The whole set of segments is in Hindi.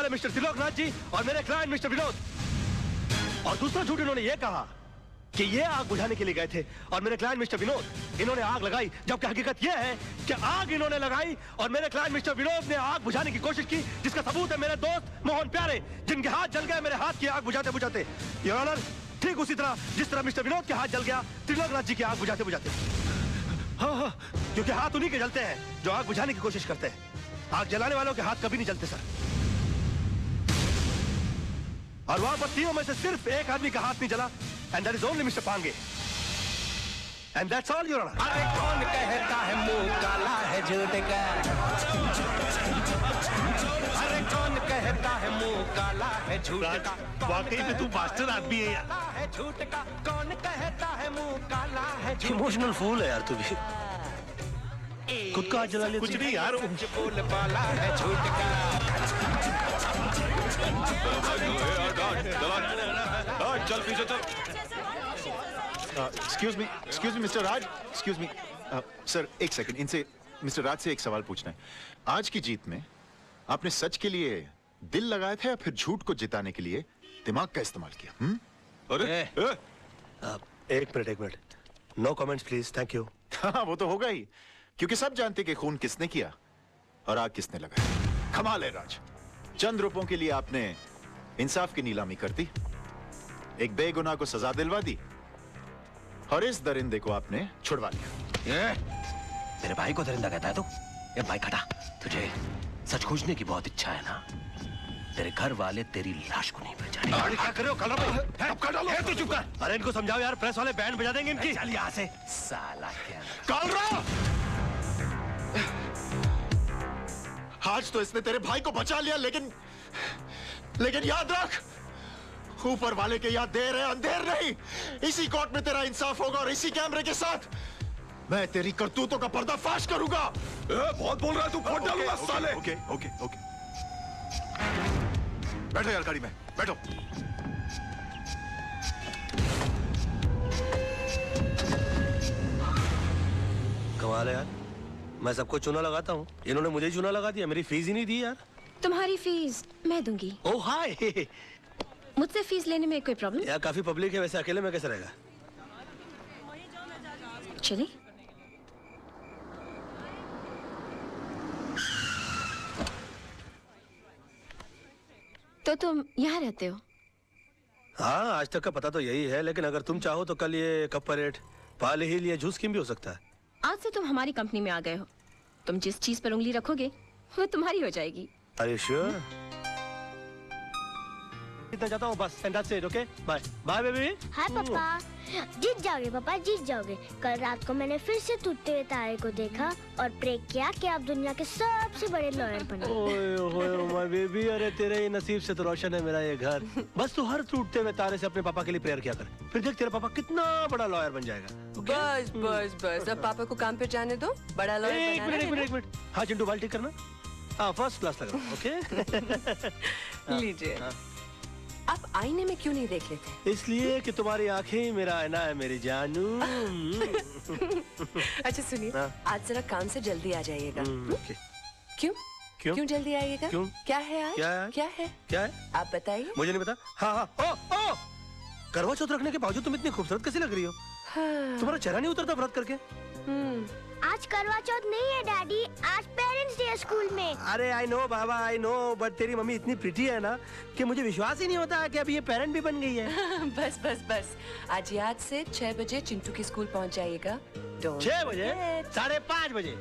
वाले मिस्टर त्रिलोकनाथ जी और मेरे क्लाइंट मिस्टर विनोद। और दूसरा झूठ इन्होंने ये कहा कि ये आग बुझाने के लिए गए थे और मेरे क्लाइंट मिस्टर विनोद इन्होंने आग लगाई, जबकि हकीकत ये है कि आग इन्होंने लगाई और मेरे क्लाइंट मिस्टर विनोद ने आग बुझाने की कोशिश की, जिसका सबूत है मेरे दोस्त मोहन प्यारे, जिनके हाथ जल गए मेरे हाथ की आग बुझाते बुझाते। योर ऑनर, ठीक उसी तरह जिस तरह मिस्टर विनोद के हाथ जल गया त्रिलोकनाथ जी की आग बुझाते बुझाते। हाँ, क्योंकि हाथ उन्हीं के जलते हैं जो आग बुझाने की कोशिश करते हैं। आग जलाने वालों के हाथ कभी नहीं जलते सर। और वहां पर तीनों में से सिर्फ एक आदमी का हाथ नहीं जला, and that is only mister Pange. And that's all your honour. अरे कौन कहता है मुंह काला है झूठ का? अरे कौन कहता है मुंह काला है झूठ का? वाकई में तू मास्टर आदमी है यार। झूठ का कौन कहता है मुंह काला है? इमोशनल फूल है यार तू भी। खुद का हाथ जला ले। कुछ नहीं यार, बोल वाला है झूठ का। चल पीछे चल। एक्सक्यूज मी मिस्टर राज, एक्सक्यूज मी सर, एक सेकंड, इनसे मिस्टर राज से एक सवाल पूछना है। आज की जीत में आपने सच के लिए दिल लगाया था या फिर झूठ को जिताने के लिए दिमाग का इस्तेमाल किया? अरे एक minute, no comments please, thank you. हाँ, वो तो होगा ही, क्योंकि सब जानते कि खून किसने किया और आग किसने लगाई। कमाल है राज, चंद रुपयों के लिए आपने इंसाफ की नीलामी कर दी, एक बेगुनाह को सजा दिलवा दी और इस दरिंदे को आपने छुड़वा लिया। मेरे भाई को दरिंदा कहता है तू? ये भाई खटा, तुझे सच खोजने की बहुत इच्छा है ना? तेरे घर वाले तेरी लाश को नहीं पहचाने। अरे क्या कर रहे हो कलर भाई? अब डालो। तू चुप कर। अरे इनको समझाओ यार, प्रेस वाले बैंड बजा देंगे इनकी। चल यहाँ से साला। क्या कालरा, आज तो इसने तेरे भाई को बचा लिया, लेकिन याद रख, ऊपर वाले के याद देर है अंधेर नहीं। इसी कोर्ट में तेरा इंसाफ होगा और इसी कैमरे के साथ मैं तेरी करतूतों का पर्दाफाश करूंगा। बहुत बोल रहा है तू, फोड़ डालूंगा साले। ओके, बैठो यार गाड़ी में, बैठो। कमाल है यार, मैं सबको चूना लगाता हूँ, इन्होंने मुझे चूना लगा दिया। मेरी फीस ही नहीं दी यार। तुम्हारी फीस मैं दूंगी। ओह हाय। मुझसे फीस लेने में कोई प्रॉब्लम? यार काफी पब्लिक है, वैसे अकेले में कैसे रहेगा? चलिए। तो तुम यहाँ रहते हो? हाँ, आज तक का पता तो यही है, लेकिन अगर तुम चाहो तो कल ये कप परेड, पाले हिल या जूस स्कीम भी हो सकता है। आज से तुम हमारी कंपनी में आ गए हो। तुम जिस चीज पर उंगली रखोगे वो तुम्हारी हो जाएगी। Are you sure? इतना जाता हूँ बस, and that's it, okay? Bye. Bye, baby. हाय पापा, जीत जाओगे पापा, जीत जाओगे। कल रात को मैंने फिर से टूटते हुए तारे को देखा और प्रे किया कि आप दुनिया के सबसे बड़े लॉयर बनो। ओए माय बेबी, अरे तेरे ही नसीब से तो रोशन है मेरा ये घर। बस तू हर टूटते हुए तारे से अपने पापा के लिए प्रेयर किया कर, फिर देख तेरा पापा कितना बड़ा लॉयर बन जाएगा। बस बस बस, अब पापा को काम पे जाने दो, बड़ा लॉयर बनाना है। एक मिनट। हाँ चिंटू, बाल्टी करना। हाँ, फर्स्ट क्लास लग रहा है, ओके? लीजिए। आप आईने में क्यों नहीं देख लेते? इसलिए कि तुम्हारी आंखें ही मेरा आईना है मेरी जानू। अच्छा सुनिए, आज जरा काम से जल्दी आ जाइएगा। ओके। क्यों? क्यों? क्यों जल्दी आइएगा? क्यों? क्या है आज? क्या है? आप बताइए। मुझे नहीं पता। हाँ, ओ, करवा चौथ रखने के बावजूद तुम इतनी खूबसूरत कैसे लग रही हो? तुम्हारा चेहरा नहीं उतरता व्रत करके? आज करवा चौथ नहीं है डैडी, आज पेरेंट्स डे है स्कूल में। अरे I know Baba, I know, but तेरी मम्मी इतनी प्रिटी है ना कि मुझे विश्वास ही नहीं होता कि अभी ये पेरेंट भी बन गई है। बस बस बस, आज याद से 6 बजे चिंटू की स्कूल पहुंच जाइएगा। 6 बजे? 5:30 बजे?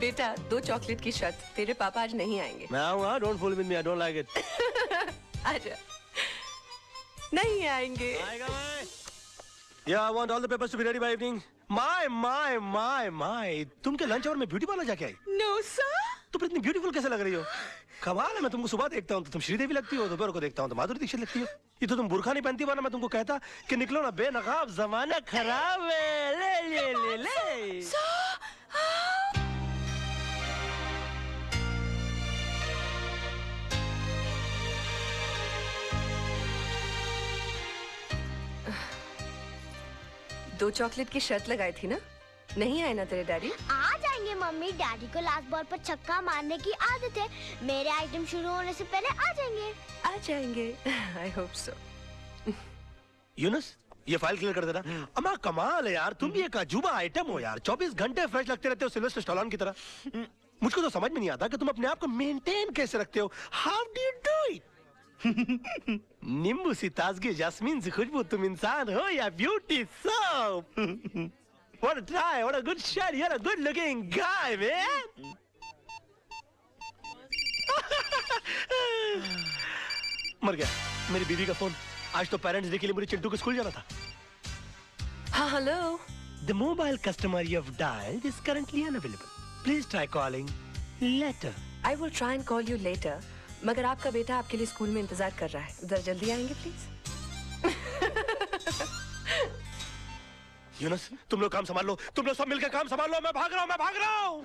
बेटा, 2 चॉकलेट की शर्त, तेरे पापा आज नहीं आएंगे। मैं आऊंगा, don't fool with me, I don't like it. आजा। नहीं आएंगे। आएगा मैं। Yeah, I want all the papers to be ready by evening. My. तुम क्या लंच आवर में ब्यूटी पार्लर जाके आई? No sir. तुम फिर इतनी ब्यूटीफुल कैसे लग रही हो? कमाल है, मैं तुमको सुबह देखता हूँ तो तुम श्रीदेवी लगती हो, दोपहर को देखता हूँ तो माधुरी दीक्षित लगती हो। ये तो तुम बुर्खा नहीं पहनती, वरना मैं तुमको कहता कि निकलो ना बेनकाब, जमाना खराब है। ले। दो चॉकलेट की शर्त लगाई थी ना? नहीं आए ना तेरे डैडी? आ जाएंगे जाएंगे मम्मी, डैडी को लास्ट बॉल पर छक्का मारने की आदत है। मेरे आइटम शुरू होने से पहले आ जाएंगे। आ जाएंगे। I hope so. यूनुस, ये फाइल क्लियर कर देना। अम्मा कमाल है यार, तुम भी एक अजूबा आइटम हो यार। 24 घंटे फ्रेश लगते रहते हो सिल्वेस्टर स्टैलोन की तरह। मुझको तो समझ में नहीं आता कि तुम अपने आप को मेंटेन कैसे रखते हो। How do you do it? नींबू सी ताजगी, जास्मीन सी खुशबू, तुम इंसान हो या beauty soap? What a try, what a good shot, you're a good looking guy, man. मर गया मेरी बीवी का फोन। आज तो पेरेंट्स डे के लिए मुझे चिंटू के स्कूल जाना था। हाँ, hello. The mobile customer you have dialed is currently unavailable. Please try calling later. I will try and call you later. मगर आपका बेटा आपके लिए स्कूल में इंतजार कर रहा है। उधर जल्दी आएंगे प्लीज। यूनुस, तुम लोग काम संभाल लो, तुम लोग सब मिलकर काम संभाल लो। मैं भाग रहा हूँ।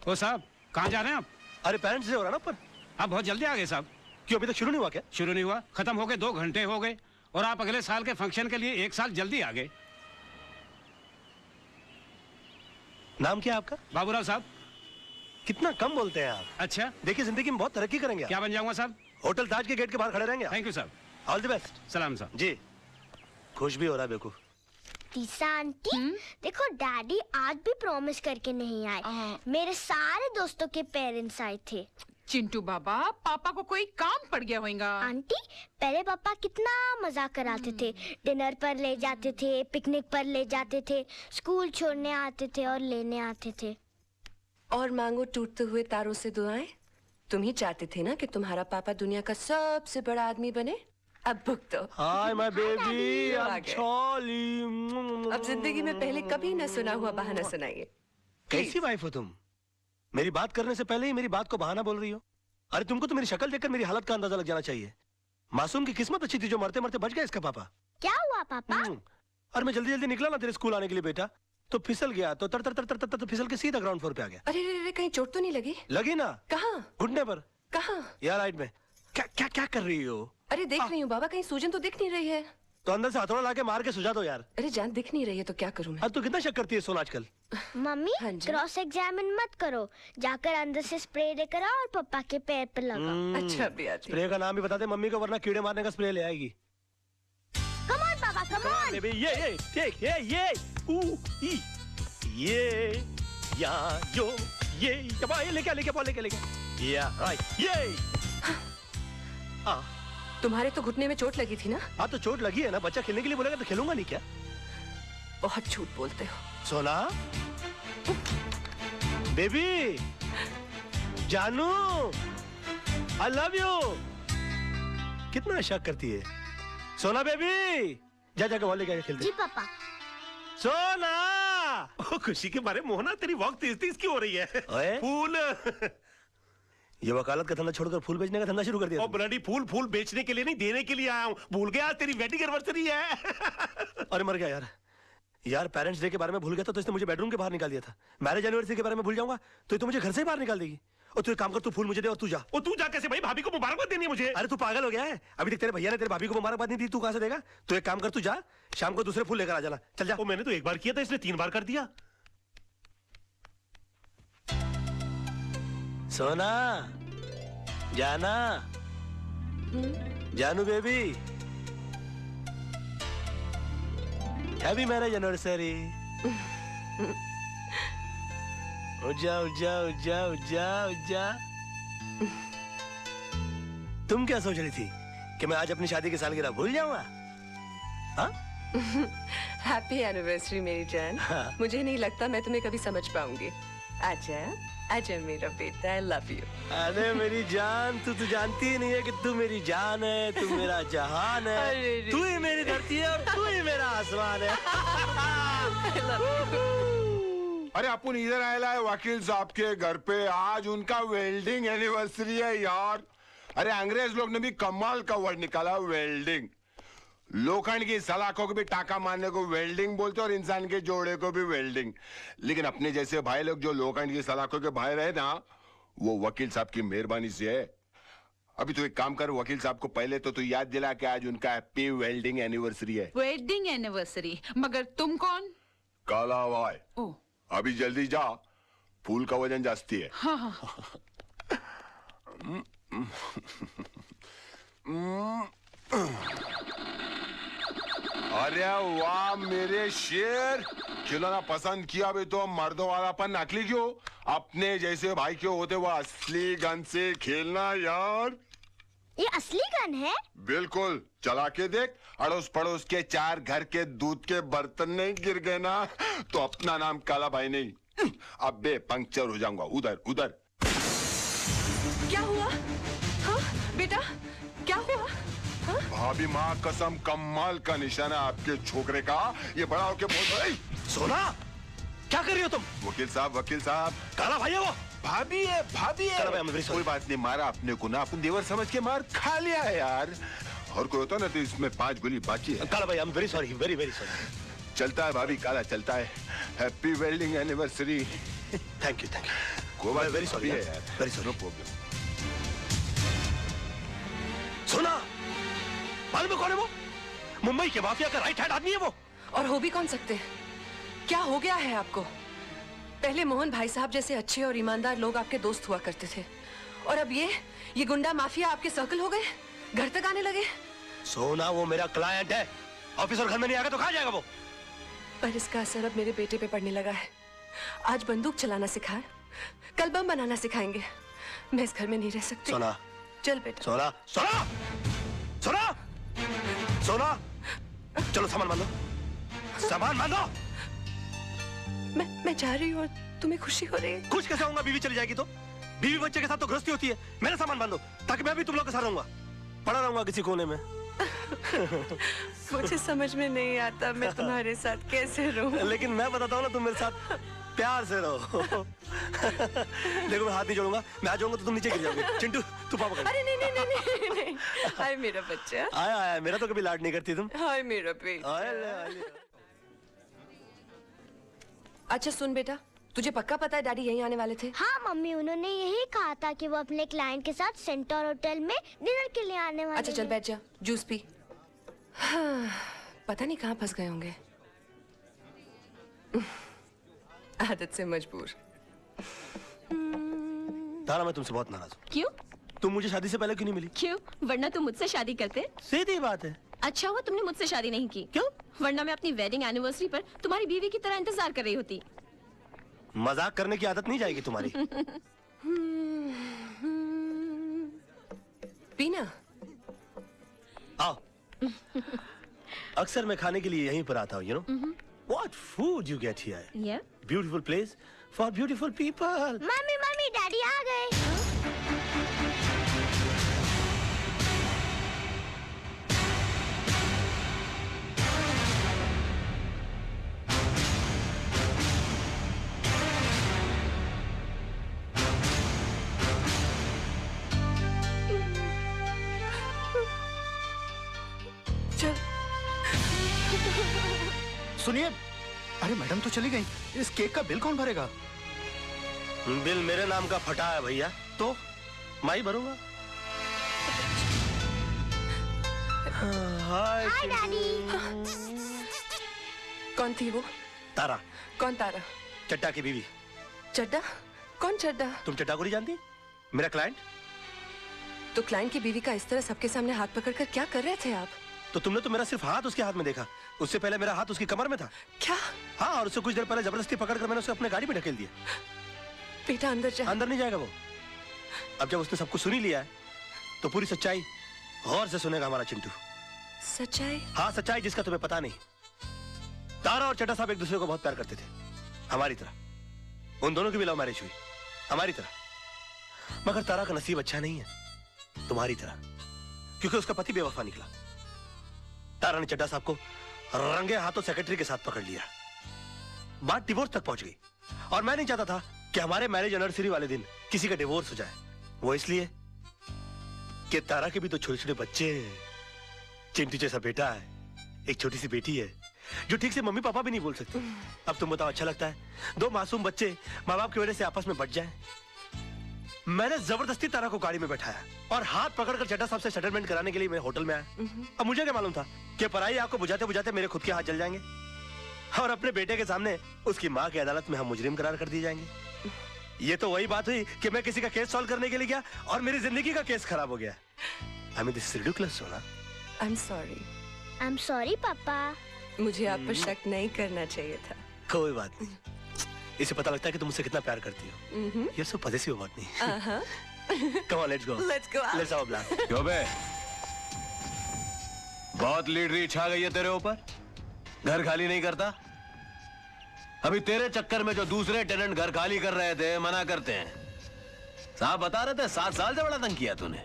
ओ साहब, कहाँ जा रहे हैं आप? अरे पेरेंट्स डे हो रहा ना ऊपर। आप बहुत जल्दी आ गए साहब। क्यों, अभी तक शुरू नहीं हुआ क्या? शुरू नहीं हुआ, खत्म हो गए, 2 घंटे हो गए और आप अगले साल के फंक्शन के लिए 1 साल जल्दी आ गए। नाम क्या है आपका? बाबूराव साहब। कितना कम बोलते हैं आप। अच्छा, देखिए जिंदगी में बहुत तरक्की करेंगे। क्या बन जाऊंगा साहब? होटल ताज के गेट के बाहर खड़े रहेंगे। थैंक यू साहब। All the best. सलाम साहब। जी, खुश भी हो रहा है बेवकूफ। तीसा आंटी, देखो डैडी आज भी प्रॉमिस करके नहीं आए। मेरे सारे दोस्तों के पेरेंट्स आए थे। चिंटू बाबा, पापा को कोई काम पड़ गया होगा। आंटी, पहले पापा कितना मजाक कराते थे। डिनर पर ले जाते थे, पिकनिक पर ले जाते थे, स्कूल छोड़ने आते थे और लेने आते थे। और मांगो टूटते हुए तारों से दुआएं। तुम ही चाहते थे ना कि तुम्हारा पापा दुनिया का सबसे बड़ा आदमी बने। अब भुगतो। हाय माय बेबी, आ आई गए। एम अब जिंदगी में पहले कभी न सुना हुआ बहाना सुनाइए। कैसी वाइफ हो तुम? मेरी बात करने से पहले ही मेरी बात को बहाना बोल रही हो। अरे तुमको तो मेरी शक्ल देखकर मेरी हालत का अंदाजा लग जाना चाहिए। मासूम की किस्मत अच्छी थी जो मरते मरते बच गया इसका पापा। क्या हुआ पापा? और मैं जल्दी जल्दी निकला ना तेरे स्कूल आने के लिए बेटा, तो फिसल गया, तो तर तर तर तर तर, तर, फिसल के सीधा ग्राउंड फ्लोर पे आ गया। अरे रे रे, कहीं चोट तो नहीं लगी? लगी ना। कहाँ? घुटने पर। कहाँ? यार राइट में। क्या क्या क्या कर रही हो? अरे देख रही हूँ बाबा, कहीं सूजन तो दिख नहीं रही है। तो अंदर से हथौड़ा लाके मार के सुझा दो यार। अरे जान दिख नहीं रही है तो क्या करूँ मैं? अब तू कितना शक करती है सोना आजकल? मम्मी, हाँ जी। क्रॉस एग्जामिन मत करो, जाकर अंदर से स्प्रे लेकर आओ और पापा के पैर पर लगाओ। अच्छा बिया जी। स्प्रे का नाम भी बता दे मम्मी को, वरना कीड़े मारने का स्प्रे ले आएगी। कम ऑन पापा, कम ऑन। बेबी, ये टेक, ये ई, ये या यो, ये लेके या राइट, ये तुम्हारे तो घुटने में चोट लगी थी ना? हाँ तो चोट लगी है ना, बच्चा खेलने के लिए बोलेगा तो खेलूंगा नहीं क्या? बहुत झूठ बोलते हो। सोना, बेबी, जानू, आई लव यू। कितना शक करती है सोना बेबी। जाके वॉल लेके खेलते। जी पापा। सोना, ओ खुशी के बारे में मोहना, तेरी वॉक तेज तेज क्यों हो रही है? ओए? फूल। ये वकालत का धंधा छोड़कर फूल बेचने का धंधा शुरू कर दिया। ओ ब्लडी फूल बेचने के लिए नहीं, देने के लिए आया हूँ। भूल गया तेरी वेडिंग एनिवर्सरी है। अरे मर गया यार पेरेंट्स डे के बारे में भूल गया था तो इसने मुझे बेडरूम के बाहर निकाल दिया था। मैरिज एनिवर्सरी के बारे में भूल जाऊंगा तो ये तो मुझे घर से ही बाहर निकाल देगी। और तू एक काम कर, तू फूल मुझे दे और तू जा। ओ तू जा कैसे भाई? भाभी को मुबारकबाद देनी है मुझे। अरे तू पागल हो गया है? अभी तक तेरे भैया ने तेरे भाभी को मुबारकबाद नहीं दी, तू कहां से देगा? तू एक काम कर, तू जा, शाम को दूसरे फूल लेकर आ जाना। चल जा। ओ मैंने तो एक बार किया था, इसने 3 बार कर दिया। सोना, जाना, जानू बेबी, हैप्पी मैरिज एनिवर्सरी। उजा। तुम क्या सोच रही थी कि मैं आज अपनी शादी की सालगिरह भूल जाऊंगा? हाँ? हैप्पी एनिवर्सरी मेरी जान। हाँ। मुझे नहीं लगता मैं तुम्हें कभी समझ पाऊंगी। आजा मेरा बेटा, आई लव यू। अरे मेरी जान, तू तो जानती ही नहीं है कि तू मेरी जान है, तू मेरा जहान है, तू ही मेरी धरती है और तू ही मेरा आसमान है। अरे अपन इधर आया है वकील साहब के घर पे, आज उनका वेल्डिंग एनिवर्सरी है यार। अरे अंग्रेज लोग ने भी कमाल का वर्ड निकाला, वेल्डिंग। लोखंड की सलाखों को भी टाका मारने को वेल्डिंग बोलते और इंसान के जोड़े को भी वेल्डिंग। लेकिन अपने जैसे भाई लोग जो लोखंड की सलाखों के भाई रहे ना, वो वकील साहब की मेहरबानी से है। अभी तो एक काम कर, वकील साहब को पहले तो तू याद दिला कि आज उनका हैप्पी वेल्डिंग एनिवर्सरी है। Wedding anniversary? मगर तुम कौन? काला वाय। अभी जल्दी जा, फूल का वजन जास्ती है। हाँ हाँ। अरे वाह मेरे शेर, खिलौना पसंद किया भी तो मर्दों वालापन नकली क्यों? अपने जैसे भाई क्यों होते वो असली गन से खेलना यार। ये असली गन है? बिल्कुल, चला के देख। अड़ोस पड़ोस के 4 घर के दूध के बर्तन नहीं गिर गए ना तो अपना नाम काला भाई नहीं, अबे पंक्चर हो जाऊंगा। उधर उधर। क्या हुआ? हाँ बेटा, क्या हुआ? हाँ? भाभी माँ कसम, कमाल का निशाना आपके छोकरे का। ये बड़ा होके बहुत। सोना, क्या कर रही हो तुम? वकील साहब। काला भाई है वो। भाभी है। काला भाई, I'm very sorry। कोई बात नहीं, मारा अपने को ना, अपन देवर समझ के मार खा लिया है यार। और कोई होता ना तो इसमें 5 गोली बाकी है। काला भाई, I'm very sorry, very very sorry। चलता है भाभी, काला चलता है। Happy wedding anniversary. Thank you. कोई बात वेरी सॉरी है यार, वेरी सॉरी। No problem. सोना, मालूम है कौन है वो? मुंबई के माफिया का राइट हैंड आदमी है वो। और हो भी कौन सकते हैं? क्या हो गया है आपको? पहले मोहन भाई साहब जैसे अच्छे और ईमानदार लोग आपके दोस्त हुआ करते थे, और अब ये गुंडा माफिया आपके सर्कल हो गए, घर तक आने लगे। सोना, वो मेरा क्लाइंट है। ऑफिसर घर में नहीं आएगा तो कहाँ जाएगा वो? पर इसका असर अब मेरे बेटे पे पड़ने लगा है। आज बंदूक चलाना सिखाए, कल बम बनाना सिखाएंगे। मैं इस घर में नहीं रह सकती। सोना, चल बेटा। सोना, सोना, सोना, सोना, चलो सामान बांधो, सामान बांधो। मैं जा रही हूँ, तुम्हें खुशी हो रही है? खुश कैसे होऊंगा? बीवी चली जाएगी तो? बीवी बच्चे के साथ तो गृहस्थी होती है। मेरा सामान बांधो ताकि मैं भी तुम लोग के साथ रहूंगा, पड़ा रहूंगा किसी कोने में। मुझे समझ में नहीं आता मैं तुम्हारे साथ कैसे रहूं। लेकिन मैं बताता हूँ ना, तुम मेरे साथ प्यार से रहो। देखो, मैं हाथ नहीं जोड़ूंगा, मैं आ जाऊंगा तो तुम नीचे गिर जाओगे। चिंटू, तू पापा कर। अरे नहीं। हाय मेरा बच्चा। आया, मेरा तो कभी लाड नहीं करती तुम। हाय मेरा बेटा। अच्छा सुन बेटा, तुझे पक्का पता है डैडी यहीं आने वाले थे? हाँ मम्मी, उन्होंने यही कहा था कि वो अपने क्लाइंट के साथ सेंटर होटल में डिनर के लिए आने वाले। अच्छा चल बैठ जा, जूस पी। हाँ, पता नहीं कहाँ फंस गए होंगे। आदत से मजबूर। तारा, मैं तुमसे बहुत नाराज हूँ। क्यों? तुम मुझे शादी से पहले क्यों नहीं मिली? क्यों? वरना तुम मुझसे शादी करते। सीधी बात है। अच्छा हुआ तुमने मुझसे शादी नहीं की। क्यों? वरना मैं अपनी वेडिंग एनिवर्सरी पर तुम्हारी बीवी की तरह इंतजार कर रही होती। मजाक करने की आदत नहीं जाएगी तुम्हारी। पीना। आओ। अक्सर मैं खाने के लिए यहीं पर आता हूँ, you know? What food you get here? Yeah. Beautiful place for beautiful people. Mummy, daddy आ गए। सुनिए, अरे मैडम तो चली गई, इस केक का बिल कौन भरेगा? बिल मेरे नाम का फटा है भैया, तो मैं ही भरूंगा। हाय डैडी। कौन थी वो? तारा। कौन तारा? चड्डा की बीवी। चड्डा? कौन चड्डा? तुम चड्डा को नहीं जानती? मेरा क्लाइंट। तो क्लाइंट की बीवी का इस तरह सबके सामने हाथ पकड़कर क्या कर रहे थे आप? तो तुमने तो मेरा सिर्फ हाथ उसके हाथ में देखा, उससे पहले मेरा हाथ उसकी कमर में था। क्या? हाँ, और उससे कुछ देर पहले जबरदस्ती पकड़कर मैंने उसे अपने गाड़ी में ढकेल दिया। बेटा अंदर जा। अंदर नहीं जाएगा वो। अब जब उसने सब कुछ सुन ही लिया है तो पूरी सच्चाई गौर से सुनेगा हमारा चिंटू। सच्चाई? हाँ, सच्चाई जिसका तुम्हें पता नहीं। तारा और चड्डा साहब एक दूसरे को बहुत प्यार करते थे, हमारी तरह। उन दोनों की भी लव मैरिज हुई, हमारी तरह। मगर तारा का नसीब अच्छा नहीं है, तुम्हारी तरह, क्योंकि उसका पति बेवफा निकला। तारा ने चड्डा साहब को रंगे हाथों सेक्रेटरी के साथ पकड़ लिया, बात डिवोर्स तक पहुंच गई। और मैं नहीं चाहता था कि हमारे मैरिज एनिवर्सरी वाले दिन किसी का डिवोर्स हो जाए। वो इसलिए कि तारा के भी तो छोटे छोटे बच्चे हैं, चिंटू जैसा बेटा है, एक छोटी सी बेटी है जो ठीक से मम्मी पापा भी नहीं बोल सकती। अब तुम बताओ, अच्छा लगता है दो मासूम बच्चे माँ बाप की वजह से आपस में बट जाएं? मैंने जबरदस्ती तारा को गाड़ी में बैठाया और हाथ पकड़कर चड्डा साहब से सेटलमेंट कराने के लिए मैं होटल में आया। अब मुझे क्या मालूम था कि पराई आग को बुझाते बुझाते मेरे खुद के हाथ जल जाएंगे। और अपने बेटे के सामने उसकी माँ की अदालत में हम मुजरिम करार कर दिए जाएंगे। ये तो वही बात हुई कि मैं किसी का केस सॉल्व करने के लिए गया और मेरी जिंदगी का केस खराब हो गया। I mean, this is ridiculous, सोना। I'm sorry. I'm sorry, पापा। मुझे आप पर शक नहीं करना चाहिए था। कोई बात नहीं। इसे पता लगता है कि तुम मुझसे कितना प्यार करती हो। ये सब पॉजिटिव बात नहीं। Come on, let's go. Let's go. Let's have a blast. क्यों बे? बहुत लीडरी छा गई है तेरे ऊपर। घर खाली नहीं करता। अभी तेरे चक्कर में जो दूसरे टेनेंट घर खाली कर रहे थे मना करते हैं। साहब बता रहे थे 7 साल से बड़ा तंग किया तूने।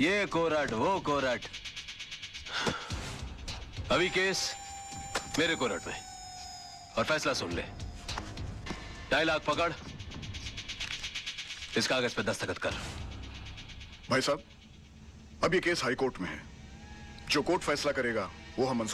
ये कोरट वो कोरट। अभी केस मेरे कोरट में और फैसला सुन ले। 2.5 लाख पकड़, इस कागज पे दस्तखत कर। भाई साहब, अब ये केस हाई कोर्ट में है। जो कोर्ट फैसला करेगा वो हम मंजूर